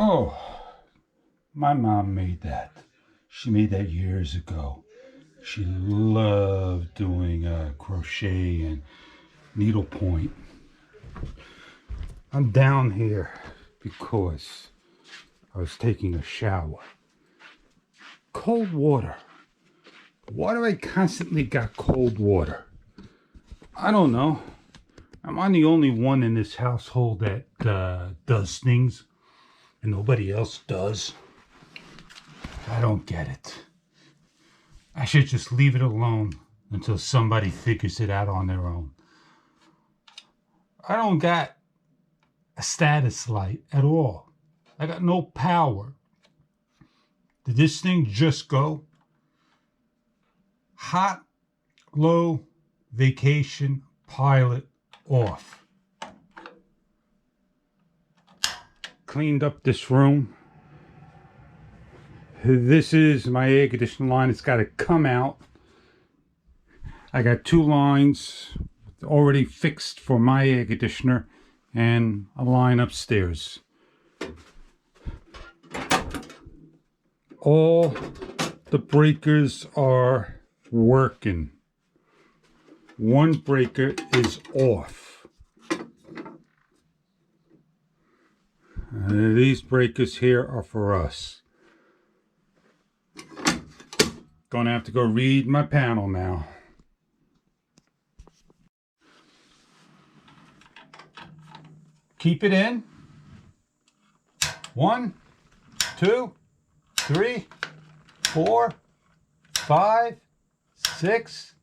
Oh, my mom made that. She made that years ago. She loved doing crochet and needlepoint. I'm down here because I was taking a shower. Cold water. Why do I constantly got cold water? I don't know. Am I the only one in this household that does things and nobody else does? I don't get it. I should just leave it alone until somebody figures it out on their own. I don't got a status light at all. I got no power. Did this thing just go? Hot, low, vacation, pilot, off. Cleaned up this room. This is my air conditioning line. It's got to come out. I got 2 lines already fixed for my air conditioner and a line upstairs. All the breakers are working. One breaker is off. These breakers here are for us. Gonna have to go read my panel now. Keep it in. 1, 2, 3, 4, 5, 6.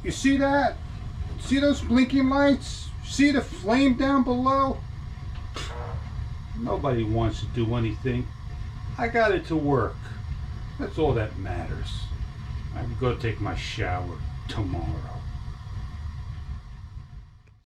You see that? See those blinking lights? See the flame down below? Nobody wants to do anything. I got it to work. That's all that matters. I can go take my shower tomorrow.